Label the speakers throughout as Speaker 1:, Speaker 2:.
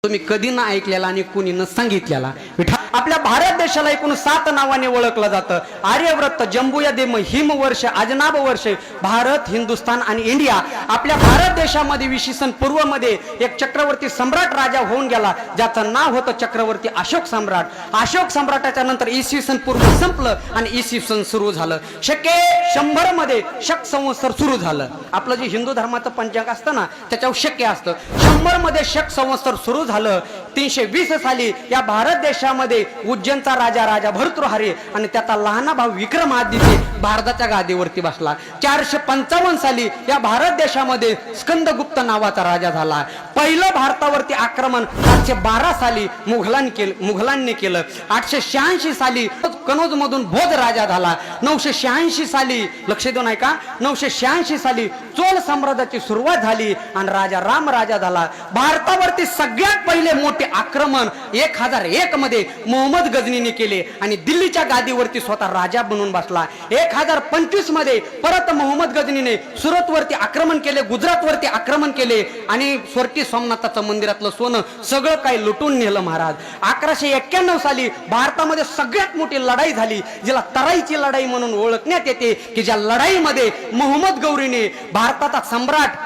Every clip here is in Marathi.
Speaker 1: तुम्ही कधी ना ऐकलेला आणि कुणी न सांगितलेला। आपल्या भारत देशाला एकूण 7 नावाने ओळखलं जातं। आर्यव्रत, जंबूयादेम, हिमवर्ष, अजनाब वर्ष, भारत, हिंदुस्थान आणि इंडिया। आपल्या भारत देशामध्ये विशीसन पूर्व मध्ये एक चक्रवर्ती सम्राट राजा होऊन गेला, ज्याचं नाव होतं चक्रवर्ती अशोक सम्राट। अशोक सम्राटाच्या नंतर इसवी सन पूर्व संपलं आणि इसवी सन सुरू झालं। शके 100 मध्ये शक संवत्सर सुरू झालं। आपलं जे हिंदू धर्माचं पंचांग असतं ना, त्याच्यावर शके असतं। 100 मध्ये शक संवत्सर सुरू झालं। 320 साली या भारत देशामध्ये उज्जैनचा राजा भर्तृहरी आणि त्याचा लहाना भाऊ विक्रमादित्य भारताच्या गादीवरती बसला। 455 साली या भारत देशामध्ये स्कंदगुप्त नावाचा राजा झाला। पहिलं भारतावरती आक्रमण 812 साली मुघलांनी केलं। 886 साली कनौज मधून भोज राजा झाला। 986 साली लक्ष देऊन ऐका, 986 साली चोल साम्राज्याची सुरुवात झाली आणि राजा राम राजा झाला। भारतावरती सगळ्यात पहिले मोठे आक्रमण 1001 मध्ये मोहम्मद गजनीने केले आणि दिल्लीच्या गादीवरती स्वतः राजा बनून बसला। 1025 मध्ये परत मोहम्मद गजनीने सुरतवरती आक्रमण केले, गुजरातवरती आक्रमण केले आणि स्वर्टी सोमनाथाचं मंदिरातलं सोनं सगळं काही लुटून नेलं महाराज। 1191 साली भारतामध्ये सगळ्यात मोठी लढाई झाली, जिला तराईची लढाई म्हणून ओळखण्यात येते, की ज्या लढाईमध्ये मोहम्मद गौरीने भारताचा सम्राट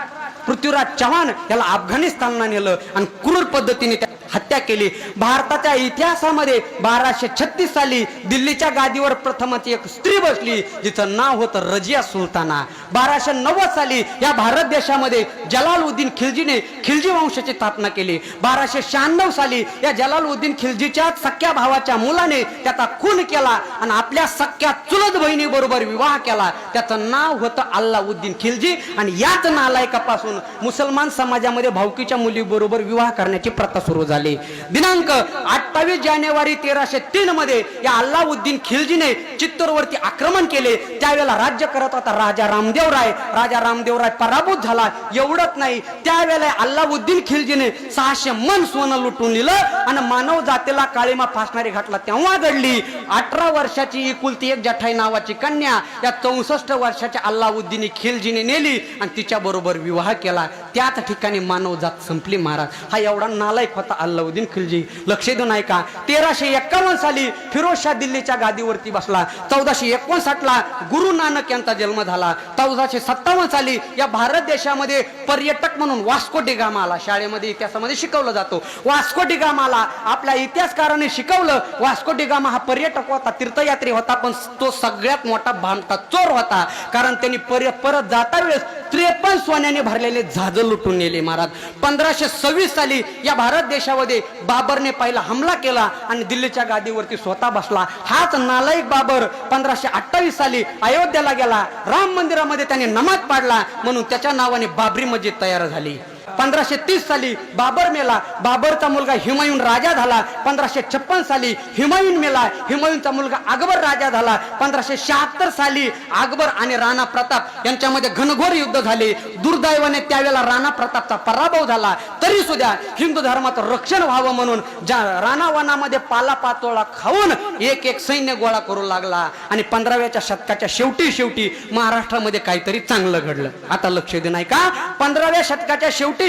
Speaker 1: पृथ्वीराज चव्हाण याला अफगाणिस्तानला नेलं आणि क्रूर पद्धतीने हत्या केली। भारताच्या इतिहासामध्ये 1236 साली दिल्लीच्या गादीवर प्रथमच एक स्त्री बसली, जिचं नाव होतं रजिया सुलताना। 1290 साली या भारत देशामध्ये जलालुद्दीन खिलजीने खिलजी वंशाची स्थापना केली। 1296 साली या जलालुद्दीन खिलजीच्या सख्या भावाच्या मुलाने त्याचा खून केला आणि आपल्या सख्या चुलत बहिणी बरोबर विवाह केला। त्याचं नाव होतं अल्लाउद्दीन खिलजी आणि याच नालायकापासून मुसलमान समाजामध्ये भावकीच्या मुलीबरोबर विवाह करण्याची प्रथा सुरू झाली। दिनांक 28 जानेवारी 1303 मध्ये या अल्लाउद्दीन खिलजीने चित्तूरवरती आक्रमण केले। त्यावेळेला राज्य करत होता राजा रामदेव राय पराभूत झाला। एवढंच नाही, त्यावेळेला अल्लाउद्दीन खिलजीने 600 मन सोनं लुटून नेलं आणि मानव जातीला काळीमा फासणारी घटना तेव्हा घडली। 18 वर्षाची एकुलती एक जठाई नावाची कन्या या 64 वर्षाच्या अल्लाउद्दीन खिलजीने नेली आणि तिच्या बरोबर विवाह केला। त्याच ठिकाणी मानव जात संपली महाराज। हा एवढा नालायक होता अल्लाउद्दीन खिलजी। लक्ष देऊन ऐका, 1351 साली फिरोजशाह दिल्लीच्या गादीवरती बसला। 1459 ला गुरु नानक यांचा जन्म झाला। 1457 साली या भारत देशामध्ये पर्यटक म्हणून वास्को डी गामा आला। शाळेमध्ये इतिहासामध्ये शिकवलं जातो, वास्को डी गामा आला। आपल्या इतिहासकारांनी शिकवलं, वास्को डी गामा हा पर्यटक होता, तीर्थयात्री होता, पण तो सगळ्यात मोठा भामटा चोर होता, कारण त्यांनी परत जाता वेळेस 53 सोन्याने भरलेले जहाज लुटून नेले महाराज। 1526 साली या भारत देशामध्ये बाबरने पहिला हमला केला आणि दिल्लीच्या गादीवरती स्वतः बसला। हाच नालायक बाबर 1528 साली अयोध्येला गेला, राम मंदिरामध्ये त्याने नमाज पाडला, म्हणून त्याच्या नावाने बाबरी मस्जिद तयार झाली। 1530 साली बाबर मेला, बाबरचा मुलगा हुमायून राजा झाला। 1556 साली हुमायून मेला, हुमायूनचा मुलगा अकबर राजा झाला। 1576 साली अकबर आणि राणा प्रताप यांच्यामध्ये घनघोर युद्ध झाले। दुर्दैवाने त्यावेळेला राणा प्रतापचा पराभव झाला। तरी सुद्धा हिंदू धर्माचं रक्षण व्हावं म्हणून राणा वनामध्ये पालापाचोळा खाऊन एक सैन्य गोळा करू लागला आणि 15व्या शतकाच्या शेवटी महाराष्ट्रामध्ये काहीतरी चांगलं घडलं। आता लक्ष देऊन ऐका, 15व्या शतकाच्या शेवटी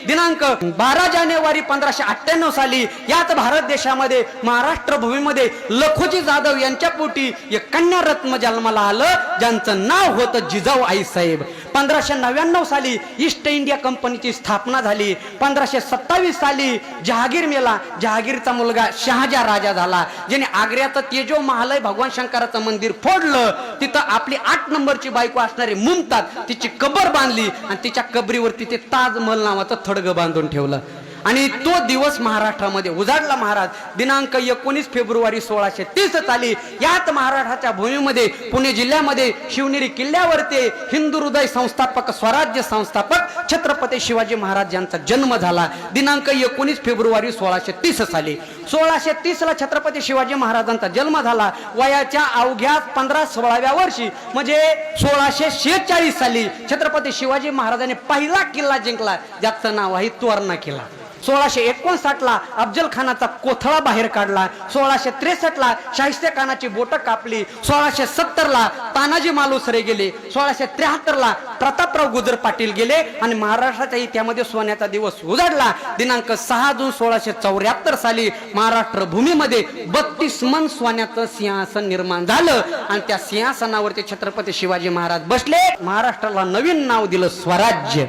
Speaker 1: दिनांक 12 जानेवारी 1598 साली याच भारत देशामध्ये महाराष्ट्र भूमीमध्ये लखोजी जाधव यांच्या पोटी एक कन्या रत्न जन्माला आलं, ज्यांचं नाव होतं जिजाऊ आईसाहेब। 1599 साली ईस्ट इंडिया कंपनीची स्थापना झाली। 1527 साली जहागीर मेला, जहागीरचा मुलगा शहाजा राजा झाला, ज्याने आग्र्याचं तेजो महालय भगवान शंकराचं मंदिर फोडलं। तिथं आपली 8 नंबरची बायको असणारी मुमताज तिची कबर बांधली आणि तिच्या कबरीवरती ते ताजमहल नावाचं थडगं बांधून ठेवलं आणि तो दिवस महाराष्ट्रामध्ये उजाडला महाराज। दिनांक 19 फेब्रुवारी 1630 साली याच महाराष्ट्राच्या भूमीमध्ये पुणे जिल्ह्यामध्ये शिवनेरी किल्ल्यावरती हिंदू हृदय संस्थापक, स्वराज्य संस्थापक छत्रपती शिवाजी महाराज यांचा जन्म झाला। दिनांक 19 फेब्रुवारी 1630 साली 1630 ला छत्रपती शिवाजी महाराजांचा जन्म झाला। वयाच्या अवघ्या 15-16व्या वर्षी म्हणजे 1646 साली छत्रपती शिवाजी महाराजांनी पहिला किल्ला जिंकला, ज्याचं नाव आहे तोरणा किल्ला। 1659 ला अफजल खानाचा कोथळा बाहेर काढला, 1663 ला शाहिस्ते खानाची बोट कापली, 1670 ला तानाजी मालुसरे गेले, 1673 ला प्रतापराव गुजर पाटील गेले आणि महाराष्ट्राच्या इतिहासामध्ये सोन्याचा दिवस उजाडला. दिनांक 6 जून 1674 साली महाराष्ट्र भूमीमध्ये 32 मन सोन्याचं सिंहासन निर्माण झालं आणि त्या सिंहासनावरती छत्रपती शिवाजी महाराज बसले. महाराष्ट्राला नवीन नाव दिलं स्वराज्य.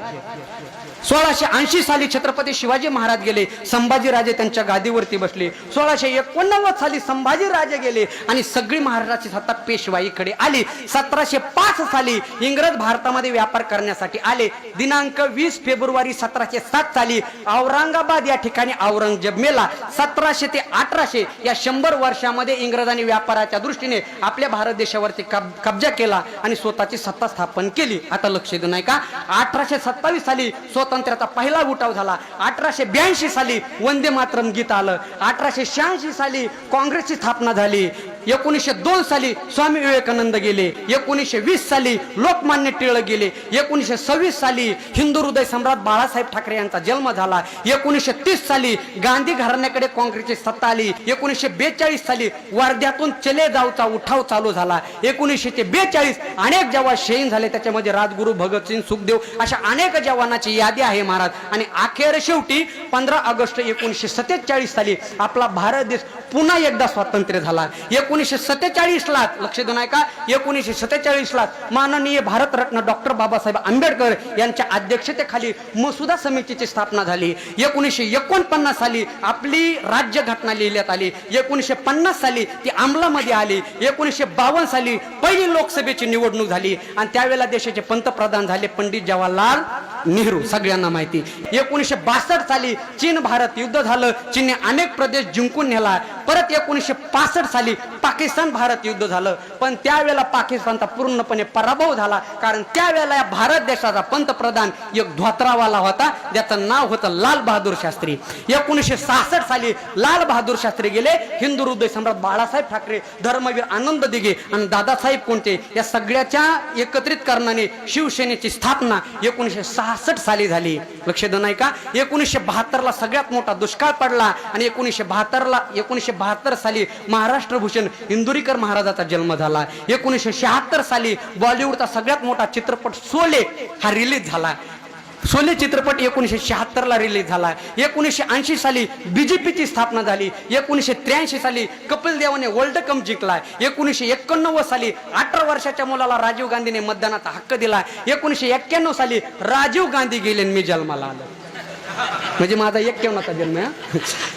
Speaker 1: 1680 साली छत्रपती शिवाजी महाराज गेले, संभाजीराजे त्यांच्या गादीवरती बसले. 1689 साली संभाजीराजे गेले आणि सगळी महाराष्ट्राची सत्ता पेशवाईकडे आली. 1705 साली इंग्रज भारतामध्ये व्यापार करण्यासाठी आले. दिनांक 20 फेब्रुवारी 1707 साली औरंगाबाद या ठिकाणी औरंगजेब मेला. 1700 ते 1800 या 100 वर्षामध्ये इंग्रजांनी व्यापाराच्या दृष्टीने आपल्या भारत देशावरती कब्जा केला आणि स्वतःची सत्ता स्थापन केली. आता लक्ष देऊ नये का, 1827 साली स्वातंत्र्याचा पहिला उठाव झाला. 1882 साली वंदे मातरम गीत आलं. 1886 साली काँग्रेसची स्थापना झाली. 1902 साली स्वामी विवेकानंद गेले. 1920 साली लोकमान्य टिळक गेले. 1926 साली हिंदू हृदय सम्राट बाळासाहेब ठाकरे यांचा जन्म झाला. 1930 साली गांधी घराण्याकडे काँग्रेसची सत्ता आली. 1942 साली वर्ध्यातून चले जावचा उठाव चालू झाला. 1942 अनेक जवान शहीद झाले, त्याच्यामध्ये राजगुरू भगतसिंग, सुखदेव अशा अनेक जवानाची यादी आहे महाराज. आणि अखेर शेवटी 15 ऑगस्ट 1947 साली आपला भारत देश पुन्हा एकदा स्वातंत्र्य झाला. 1947 ला लक्ष देऊ नये का, 1947 ला माननीय भारतरत्न डॉक्टर बाबासाहेब आंबेडकर यांच्या अध्यक्षतेखाली मसुदा समितीची स्थापना झाली. 1949 साली आपली राज्यघटना लिहिण्यात आली. 1950 साली ती अंमलामध्ये आली. 1952 साली पहिली लोकसभेची निवडणूक झाली आणि त्यावेळेला देशाचे पंतप्रधान झाले पंडित जवाहरलाल नेहरू, सगळ्यांना माहिती. 1962 साली चीन भारत युद्ध झालं. चीनने अनेक प्रदेश जिंकून नेला. परत 1965 साली पाकिस्तान भारत युद्ध झालं, पण त्यावेळेला पाकिस्तानचा पूर्णपणे पराभव झाला, कारण त्यावेळेला या भारत देशाचा पंतप्रधान एक धोत्रावाला होता, ज्याचं नाव होतं लाल बहादूर शास्त्री. 1966 साली लाल बहादूर शास्त्री गेले. हिंदू हृदय सम्राट बाळासाहेब ठाकरे, धर्मवीर आनंद दिघे आणि दादासाहेब कोंटे या सगळ्याच्या एकत्रित करण्याने शिवसेनेची स्थापना 1966 साली झाली. लक्ष देऊ नये का, 1972 ला सगळ्यात मोठा दुष्काळ पडला आणि 1972 साली महाराष्ट्र भूषण इंदुरीकर महाराजाचा जन्म झाला. 1976 साली बॉलिवूडचा सगळ्यात मोठा चित्रपट शोले हा रिलीज झाला. शोले चित्रपट 1976 ला रिलीज झाला. 1980 साली बीजेपीची स्थापना झाली. 1983 साली कपिल देवाने वर्ल्ड कप जिंकला. 1991 साली 18 वर्षाच्या मुलाला राजीव गांधीने मतदानाचा हक्क दिला. 1991 साली राजीव गांधी गेले मी जन्माला आलो, म्हणजे माझा 91चा जन्म आहे.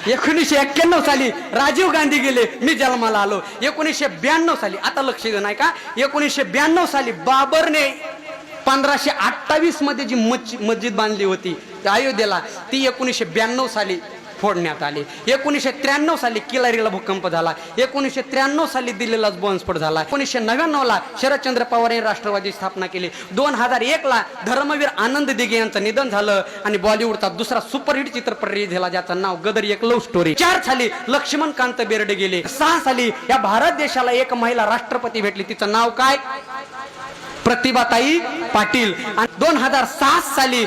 Speaker 1: 1991 साली राजीव गांधी गेले मी जन्माला आलो. 1992 साली आता लक्ष देऊ नये का, 1992 साली बाबरने 1528 मध्ये जी मस्जिद बांधली होती अयोध्येला, ती 1992 साली फोडण्यात आली. 1993 साली किलारीला भूकंप झाला. 1993 साली दिल्लीला बॉम्बस्फोट झाला. 1999 ला शरदचंद्र पवार यांनी राष्ट्रवादी स्थापना केली. 2001 ला धर्मवीर आनंद दिघे यांचं निधन झालं आणि बॉलिवूडचा दुसरा सुपरहिट चित्रपट रिलीज झाला, ज्याचं नाव गदर एक लव्ह स्टोरी. 4 साली लक्ष्मणकांत बेर्डे गेले. 6 साली या भारत देशाला एक महिला राष्ट्रपती भेटली, तिचं नाव काय, प्रतिभाताई पाटील. आणि 2007 साली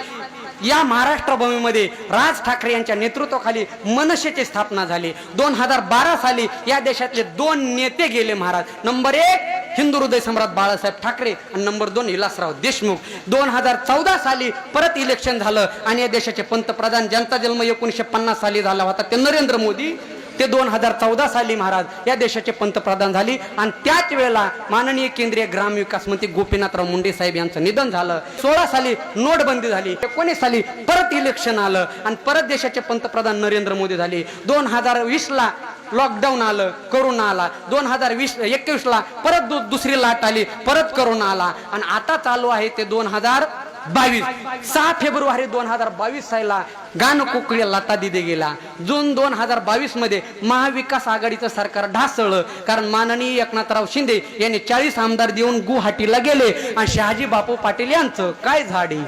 Speaker 1: या महाराष्ट्र भूमीमध्ये राज ठाकरे यांच्या नेतृत्वाखाली मनसेची स्थापना झाली. 2012 साली या देशातले 2 नेते गेले महाराज. नंबर 1 हिंदू हृदय सम्राट बाळासाहेब ठाकरे आणि नंबर 2 विलासराव देशमुख. 2014 साली परत इलेक्शन झालं आणि या देशाचे पंतप्रधान, ज्यांचा जन्म 1950 साली झाला होता, ते नरेंद्र मोदी, ते 2014 साली महाराज या देशाचे पंतप्रधान झाले. आणि त्याच वेळेला माननीय केंद्रीय ग्रामविकास मंत्री गोपीनाथराव मुंडे साहेब यांचं निधन झालं. 16 साली नोटबंदी झाली. 19 साली परत इलेक्शन आलं आणि परत देशाचे पंतप्रधान नरेंद्र मोदी झाले. 2020 ला लॉकडाऊन आलं, करोना आला. 2021 ला परत दुसरी लाट आली, परत करोना आला आणि आता चालू आहे ते 2022. 6 फेब्रुवारी 2022 साला गान कोकळी लता दिदे गेला. जून 2022 मध्ये महाविकास आघाडीचं सरकार ढासळलं, कारण माननीय एकनाथराव शिंदे यांनी 40 आमदार देऊन गुवाहाटीला गेले आणि शहाजी बापू पाटील यांचं काय झाडी,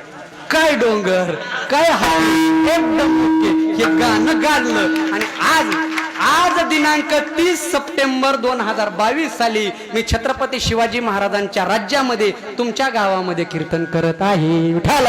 Speaker 1: काय डोंगर, काय एकदम हे गाणं गाजलं. आणि आज दिनांक 30 सप्टेंबर 2022 साली मी छत्रपती शिवाजी महाराजांच्या राज्यामध्ये तुमच्या गावामध्ये कीर्तन करत आहे. विठ्ठल